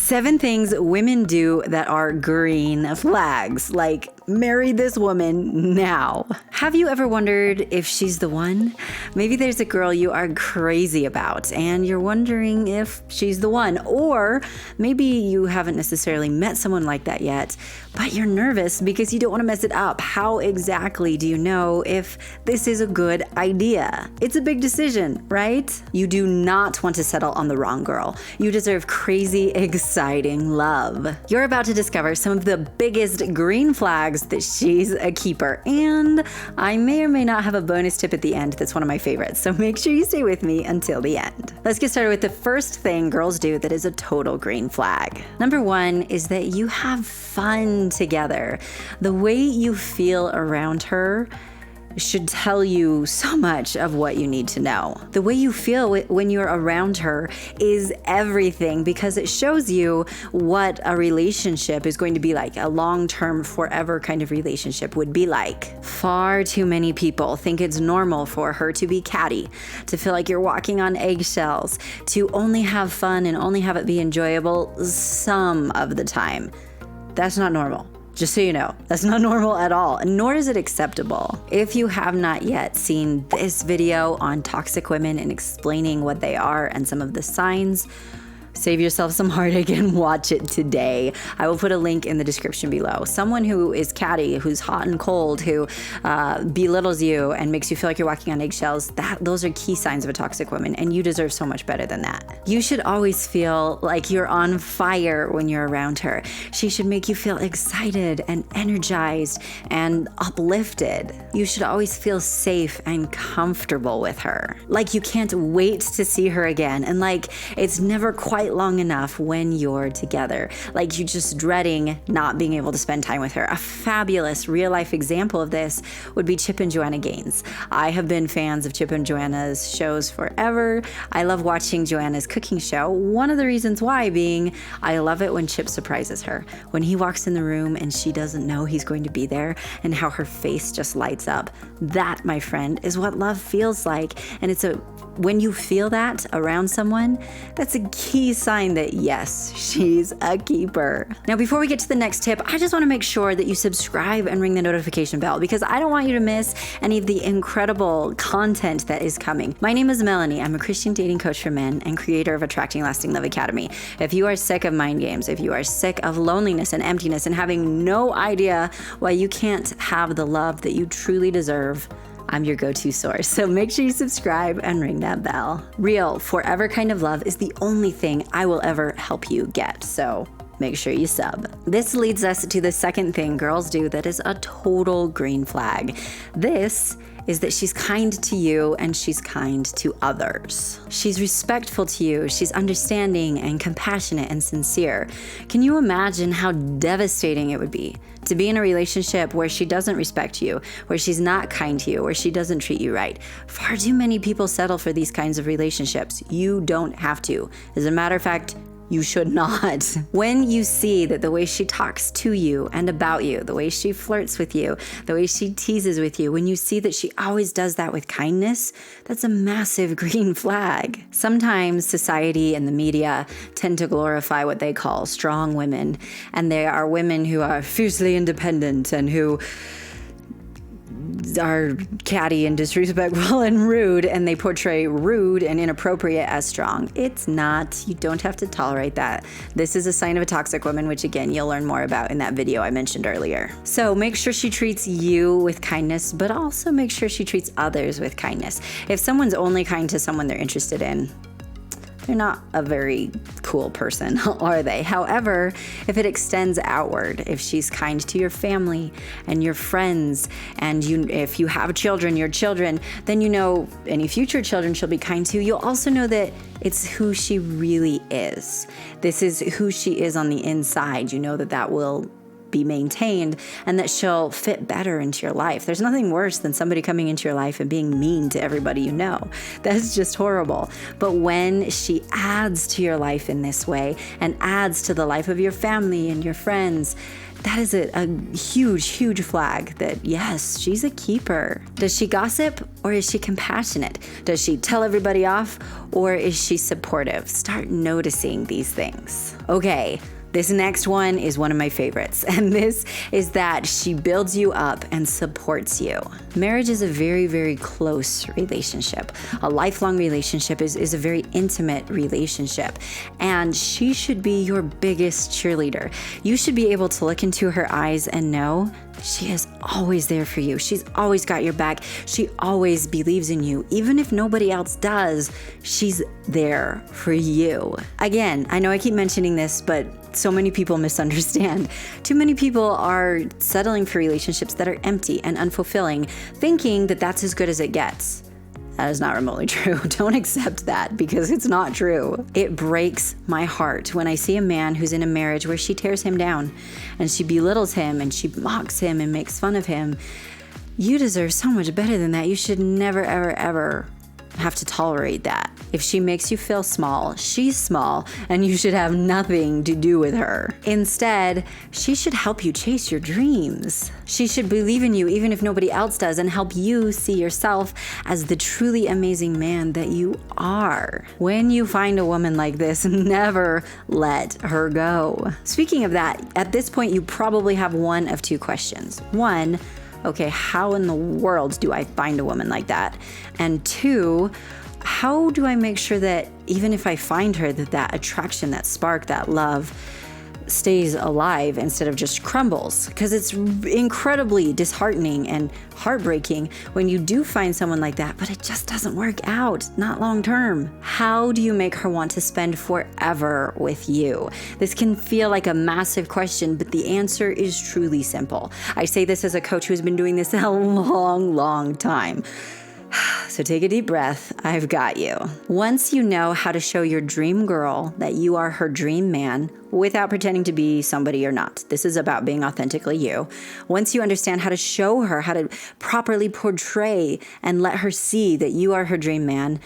7 things women do that are green flags, like marry this woman now. Have you ever wondered if she's the one? Maybe there's a girl you are crazy about and you're wondering if she's the one. Or maybe you haven't necessarily met someone like that yet, but you're nervous because you don't want to mess it up. How exactly do you know if this is a good idea? It's a big decision, right? You do not want to settle on the wrong girl. You deserve crazy, exciting love. You're about to discover some of the biggest green flags that she's a keeper. And I may or may not have a bonus tip at the end that's one of my favorites, so make sure you stay with me until the end. Let's get started with the first thing girls do that is a total green flag. Number 1 is that you have fun together. The way you feel around her should tell you so much of what you need to know. The way you feel when you're around her is everything, because it shows you what a relationship is going to be like, a long-term, forever kind of relationship would be like. Far too many people think it's normal for her to be catty, to feel like you're walking on eggshells, to only have fun and only have it be enjoyable some of the time. That's not normal. Just so you know, that's not normal at all, nor is it acceptable. If you have not yet seen this video on toxic women and explaining what they are and some of the signs, save yourself some heartache and watch it today. I will put a link in the description below. Someone who is catty, who's hot and cold, who belittles you and makes you feel like you're walking on eggshells, those are key signs of a toxic woman, and you deserve so much better than that. You should always feel like you're on fire when you're around her. She should make you feel excited and energized and uplifted. You should always feel safe and comfortable with her. Like you can't wait to see her again, and like it's never quite long enough when you're together. Like you're just dreading not being able to spend time with her. A fabulous real life example of this would be Chip and Joanna Gaines. I have been fans of Chip and Joanna's shows forever. I love watching Joanna's cooking show. One of the reasons why being, I love it when Chip surprises her. When he walks in the room and she doesn't know he's going to be there, and how her face just lights up. That, my friend, is what love feels like. And when you feel that around someone, that's a key sign that yes, she's a keeper. Now, before we get to the next tip, I just want to make sure that you subscribe and ring the notification bell, because I don't want you to miss any of the incredible content that is coming. My name is Melannie. I'm a Christian dating coach for men and creator of Attracting Lasting Love Academy. If you are sick of mind games, if you are sick of loneliness and emptiness and having no idea why you can't have the love that you truly deserve, I'm your go-to source. So make sure you subscribe and ring that bell. Real, forever kind of love is the only thing I will ever help you get. So make sure you sub. This leads us to the second thing girls do that is a total green flag. This is that she's kind to you and she's kind to others. She's respectful to you. She's understanding and compassionate and sincere. Can you imagine how devastating it would be to be in a relationship where she doesn't respect you, where she's not kind to you, where she doesn't treat you right? Far too many people settle for these kinds of relationships. You don't have to. As a matter of fact, you should not. When you see that the way she talks to you and about you, the way she flirts with you, the way she teases with you, when you see that she always does that with kindness, that's a massive green flag. Sometimes society and the media tend to glorify what they call strong women, and they are women who are fiercely independent and who are catty and disrespectful and rude, and they portray rude and inappropriate as strong. It's not. You don't have to tolerate that. This is a sign of a toxic woman, which again, you'll learn more about in that video I mentioned earlier. So make sure she treats you with kindness, but also make sure she treats others with kindness. If someone's only kind to someone they're interested in, they're not a very cool person, are they? However, if it extends outward, if she's kind to your family and your friends, and if you have children, your children, then you know any future children she'll be kind to. You'll also know that it's who she really is. This is who she is on the inside. You know that will be maintained and that she'll fit better into your life. There's nothing worse than somebody coming into your life and being mean to everybody you know. That's just horrible. But when she adds to your life in this way and adds to the life of your family and your friends, that is a huge, huge flag that, yes, she's a keeper. Does she gossip or is she compassionate? Does she tell everybody off or is she supportive? Start noticing these things. Okay. This next one is one of my favorites, and this is that she builds you up and supports you. Marriage is a very, very close relationship. A lifelong relationship is a very intimate relationship, and she should be your biggest cheerleader. You should be able to look into her eyes and know she is always there for you. She's always got your back. She always believes in you. Even if nobody else does, she's there for you. Again, I know I keep mentioning this, but so many people misunderstand. Too many people are settling for relationships that are empty and unfulfilling, thinking that that's as good as it gets. That is not remotely true. Don't accept that because it's not true. It breaks my heart when I see a man who's in a marriage where she tears him down and she belittles him and she mocks him and makes fun of him. You deserve so much better than that. You should never, ever, ever have to tolerate that. If she makes you feel small, she's small, and you should have nothing to do with her. Instead, she should help you chase your dreams. She should believe in you even if nobody else does and help you see yourself as the truly amazing man that you are. When you find a woman like this, never let her go. Speaking of that, at this point, you probably have one of two questions. One, okay, how in the world do I find a woman like that? And two, how do I make sure that even if I find her, that attraction, that spark, that love stays alive instead of just crumbles? Because it's incredibly disheartening and heartbreaking when you do find someone like that, but it just doesn't work out, not long term. How do you make her want to spend forever with you? This can feel like a massive question, but the answer is truly simple. I say this as a coach who's been doing this a long, long time. So take a deep breath. I've got you. Once you know how to show your dream girl that you are her dream man without pretending to be somebody you're not. This is about being authentically you. Once you understand how to show her, how to properly portray and let her see that you are her dream man,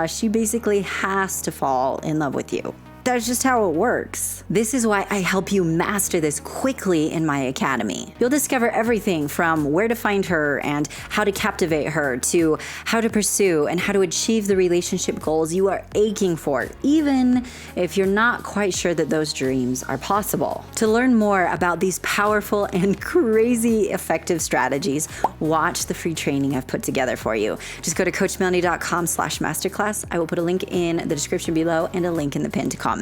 she basically has to fall in love with you. That's just how it works. This is why I help you master this quickly in my academy. You'll discover everything from where to find her and how to captivate her to how to pursue and how to achieve the relationship goals you are aching for, even if you're not quite sure that those dreams are possible. To learn more about these powerful and crazy effective strategies, watch the free training I've put together for you. Just go to coachmelannie.com/masterclass. I will put a link in the description below and a link in the pinned comment.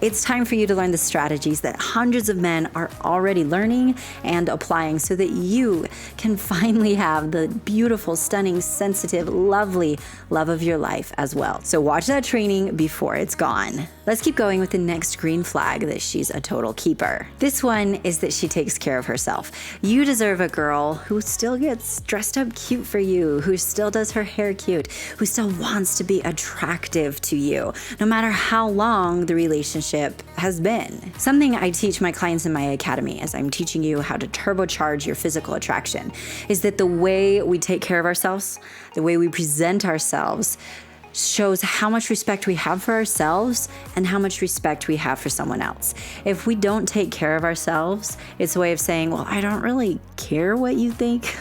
It's time for you to learn the strategies that hundreds of men are already learning and applying so that you can finally have the beautiful, stunning, sensitive, lovely love of your life as well. So watch that training before it's gone. Let's keep going with the next green flag that she's a total keeper. This one is that she takes care of herself. You deserve a girl who still gets dressed up cute for you, who still does her hair cute, who still wants to be attractive to you, no matter how long the relationship has been. Something I teach my clients in my academy as I'm teaching you how to turbocharge your physical attraction is that the way we take care of ourselves, the way we present ourselves, shows how much respect we have for ourselves and how much respect we have for someone else. If we don't take care of ourselves, it's a way of saying, well, I don't really care what you think.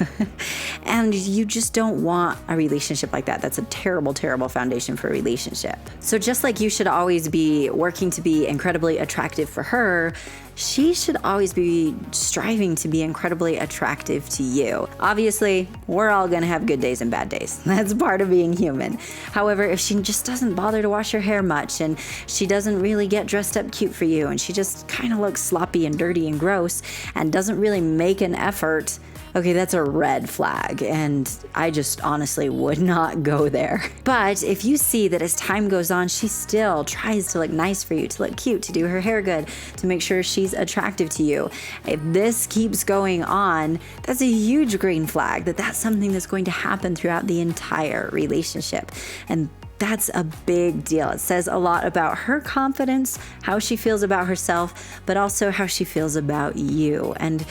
And you just don't want a relationship like that. That's a terrible, terrible foundation for a relationship. So just like you should always be working to be incredibly attractive for her, she should always be striving to be incredibly attractive to you. Obviously, we're all gonna have good days and bad days. That's part of being human. However, if she just doesn't bother to wash her hair much and she doesn't really get dressed up cute for you and she just kind of looks sloppy and dirty and gross and doesn't really make an effort, okay, that's a red flag, and I just honestly would not go there. But if you see that as time goes on, she still tries to look nice for you, to look cute, to do her hair good, to make sure she's attractive to you, if this keeps going on, that's a huge green flag that that's something that's going to happen throughout the entire relationship. And That's a big deal. It says a lot about her confidence, how she feels about herself, but also how she feels about you, and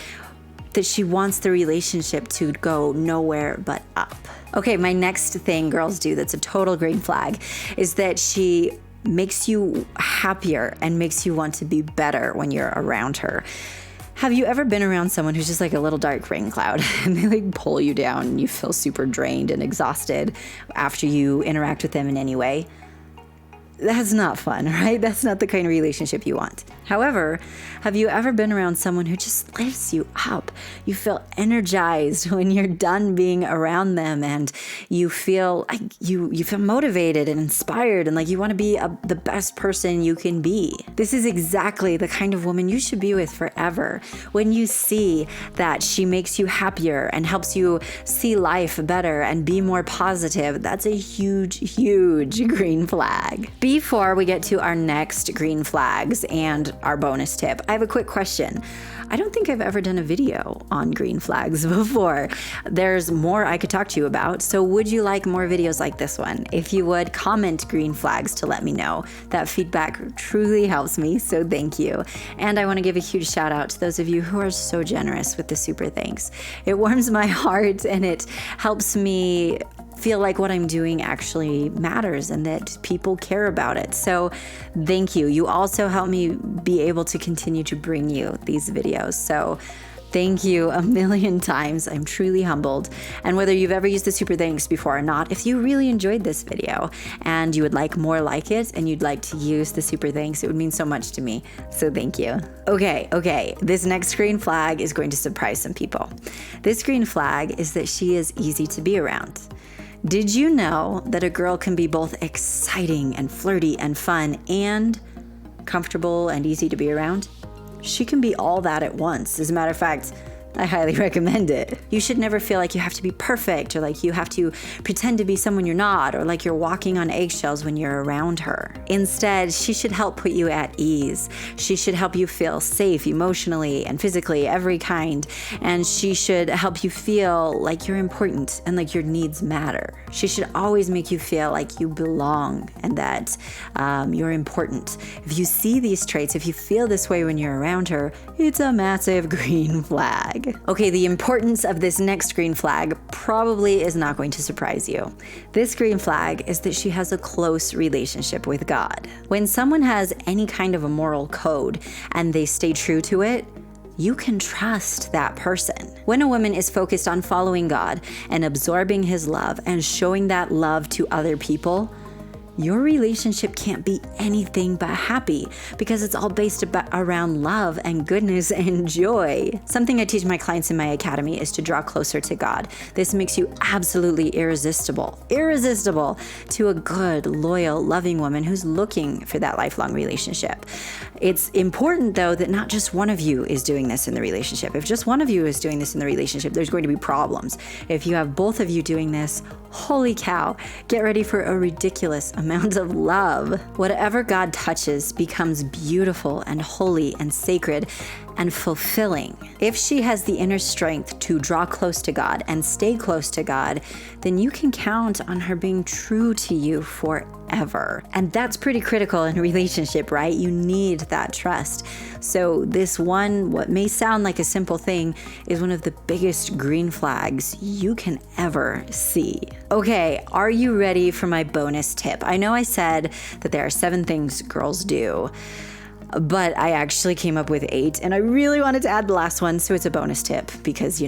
that she wants the relationship to go nowhere but up. Okay, my next thing girls do that's a total green flag is that she makes you happier and makes you want to be better when you're around her. Have you ever been around someone who's just like a little dark rain cloud and they like pull you down and you feel super drained and exhausted after you interact with them in any way? That's not fun, right? That's not the kind of relationship you want. However, have you ever been around someone who just lifts you up? You feel energized when you're done being around them, and you feel like you feel motivated and inspired, and like you want to be the best person you can be. This is exactly the kind of woman you should be with forever. When you see that she makes you happier and helps you see life better and be more positive, that's a huge, huge green flag. Before we get to our next green flags and our bonus tip, I have a quick question. I don't think I've ever done a video on green flags before. There's more I could talk to you about, so would you like more videos like this one? If you would, comment green flags to let me know. That feedback truly helps me, so thank you. And I want to give a huge shout out to those of you who are so generous with the super thanks. It warms my heart and it helps me feel like what I'm doing actually matters and that people care about it. So thank you. You also help me be able to continue to bring you these videos. So thank you a million times. I'm truly humbled. And whether you've ever used the super thanks before or not, if you really enjoyed this video and you would like more like it and you'd like to use the super thanks, it would mean so much to me. So thank you. Okay. This next green flag is going to surprise some people. This green flag is that she is easy to be around. Did you know that a girl can be both exciting and flirty and fun and comfortable and easy to be around? She can be all that at once. As a matter of fact, I highly recommend it. You should never feel like you have to be perfect or like you have to pretend to be someone you're not or like you're walking on eggshells when you're around her. Instead, she should help put you at ease. She should help you feel safe emotionally and physically, every kind. And she should help you feel like you're important and like your needs matter. She should always make you feel like you belong and that you're important. If you see these traits, if you feel this way when you're around her, it's a massive green flag. Okay, the importance of this next green flag probably is not going to surprise you. This green flag is that she has a close relationship with God. When someone has any kind of a moral code and they stay true to it, you can trust that person. When a woman is focused on following God and absorbing His love and showing that love to other people, your relationship can't be anything but happy because it's all based around love and goodness and joy. Something I teach my clients in my academy is to draw closer to God. This makes you absolutely irresistible to a good, loyal, loving woman who's looking for that lifelong relationship. It's important though that not just one of you is doing this in the relationship. If just one of you is doing this in the relationship, there's going to be problems. If you have both of you doing this, holy cow, get ready for a ridiculous amount of love. Whatever God touches becomes beautiful and holy and sacred and fulfilling. If she has the inner strength to draw close to God and stay close to God, then you can count on her being true to you forever. And that's pretty critical in a relationship, right? You need that trust. So this one, what may sound like a simple thing, is one of the biggest green flags you can ever see. Okay, are you ready for my bonus tip? I know I said that there are 7 things girls do, but I actually came up with 8, and I really wanted to add the last one, so it's a bonus tip because,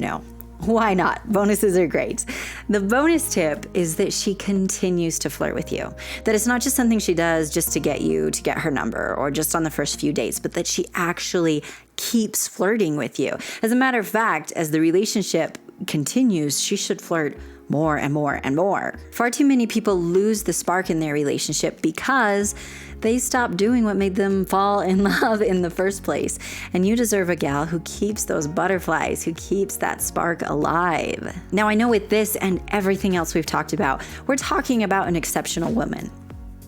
why not? Bonuses are great. The bonus tip is that she continues to flirt with you. That it's not just something she does just to get you to get her number or just on the first few dates, but that she actually keeps flirting with you. As a matter of fact, as the relationship continues, she should flirt more and more and more. Far too many people lose the spark in their relationship because they stop doing what made them fall in love in the first place. And you deserve a gal who keeps those butterflies, who keeps that spark alive. Now, I know with this and everything else we've talked about, we're talking about an exceptional woman.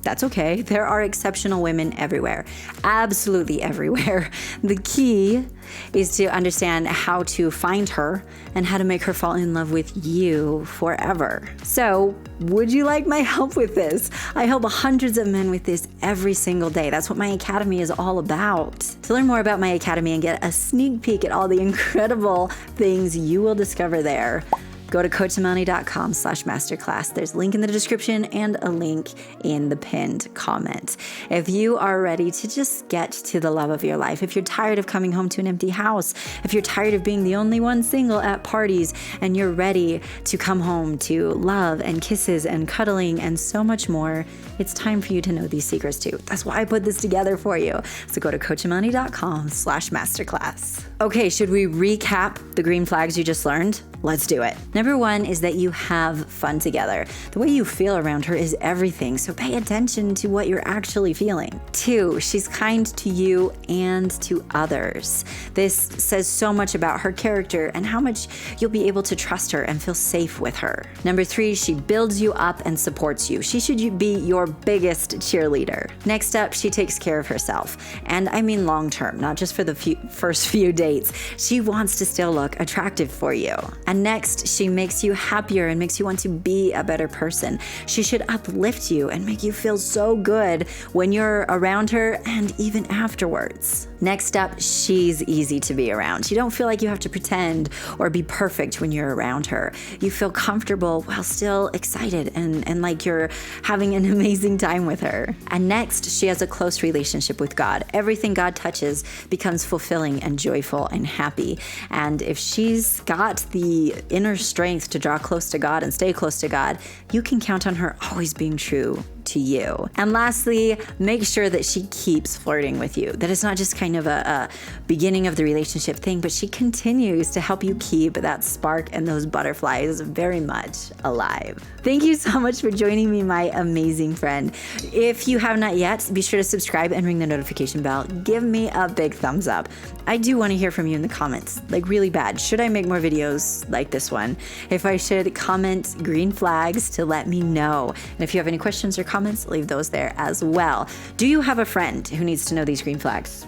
That's okay. There are exceptional women everywhere, absolutely everywhere. The key is to understand how to find her and how to make her fall in love with you forever. So, would you like my help with this? I help hundreds of men with this every single day. That's what my academy is all about. To learn more about my academy and get a sneak peek at all the incredible things you will discover there, go to coachmelannie.com/masterclass. There's a link in the description and a link in the pinned comment. If you are ready to just get to the love of your life, if you're tired of coming home to an empty house, if you're tired of being the only one single at parties, and you're ready to come home to love and kisses and cuddling and so much more, it's time for you to know these secrets too. That's why I put this together for you. So go to coachmelannie.com/masterclass. Okay, should we recap the green flags you just learned? Let's do it. Number one is that you have fun together. The way you feel around her is everything, so pay attention to what you're actually feeling. Two, she's kind to you and to others. This says so much about her character and how much you'll be able to trust her and feel safe with her. Number three, she builds you up and supports you. She should be your biggest cheerleader. Next up, she takes care of herself. And I mean long term, not just for the first few dates. She wants to still look attractive for you. And next, she makes you happier and makes you want to be a better person. She should uplift you and make you feel so good when you're around her and even afterwards. Next up, she's easy to be around. You don't feel like you have to pretend or be perfect when you're around her. You feel comfortable while still excited and like you're having an amazing time with her. And next, she has a close relationship with God. Everything God touches becomes fulfilling and joyful and happy. And if she's got the inner strength to draw close to God and stay close to God, you can count on her always being true to you. And lastly, make sure that she keeps flirting with you. That it's not just kind of a beginning of the relationship thing, but she continues to help you keep that spark and those butterflies very much alive. Thank you so much for joining me, my amazing friend. If you have not yet, be sure to subscribe and ring the notification bell. Give me a big thumbs up. I do want to hear from you in the comments, like really bad. Should I make more videos like this one? If I should, comment green flags to let me know. And if you have any questions or comments, leave those there as well. Do you have a friend who needs to know these green flags?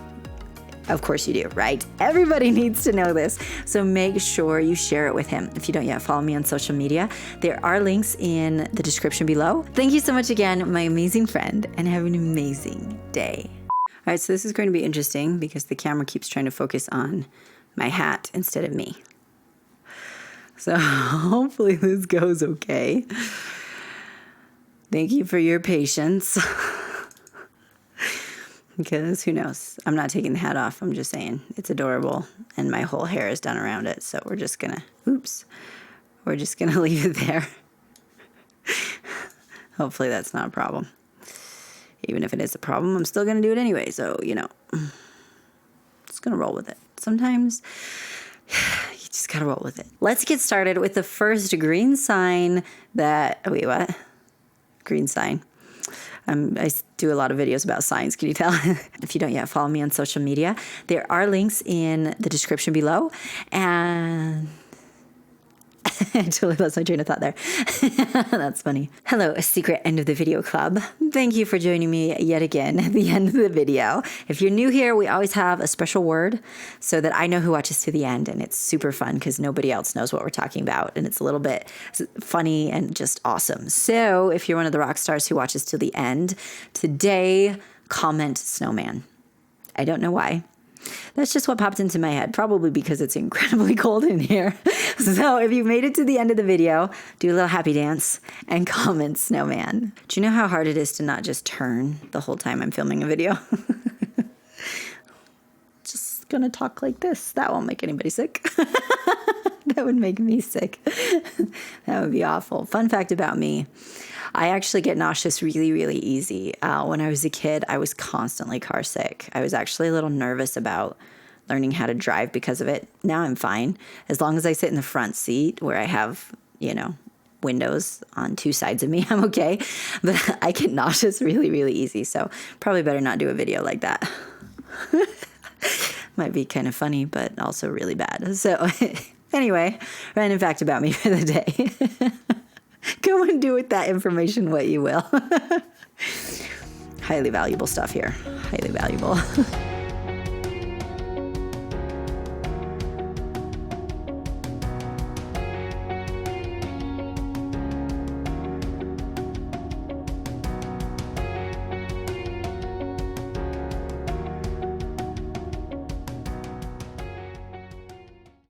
Of course you do, right? Everybody needs to know this. So make sure you share it with him. If you don't yet follow me on social media, there are links in the description below. Thank you so much again, my amazing friend, and have an amazing day. All right, so this is going to be interesting because the camera keeps trying to focus on my hat instead of me. So hopefully this goes okay. Thank you for your patience. Because who knows? I'm not taking the hat off. I'm just saying it's adorable and my whole hair is done around it. So we're just gonna, we're just gonna leave it there. Hopefully that's not a problem. Even if it is a problem, I'm still gonna do it anyway. So, you know, just gonna roll with it. Sometimes you just gotta roll with it. Let's get started with the first green sign that, wait, what? Green sign. I do a lot of videos about signs, can you tell? If you don't yet follow me on social media, there are links in the description below. And I totally lost my train of thought there. That's funny. Hello, a secret end of the video club. Thank you for joining me yet again at the end of the video. If you're new here, we always have a special word so that I know who watches to the end, and it's super fun because nobody else knows what we're talking about, and it's a little bit funny and just awesome. So if you're one of the rock stars who watches to the end, today comment snowman. I don't know why. That's just what popped into my head, probably because it's incredibly cold in here. So if you made it to the end of the video, do a little happy dance and comment snowman. Do you know how hard it is to not just turn the whole time I'm filming a video? Just gonna talk like this. That won't make anybody sick. That would make me sick. That would be awful. Fun fact about me. I actually get nauseous really, really easy. When I was a kid, I was constantly car sick. I was actually a little nervous about learning how to drive because of it. Now I'm fine. As long as I sit in the front seat where I have, you know, windows on two sides of me, I'm okay. But I get nauseous really, really easy. So probably better not do a video like that. Might be kind of funny, but also really bad. So anyway, random fact about me for the day. Go and do with that information what you will. Highly valuable stuff here. Highly valuable.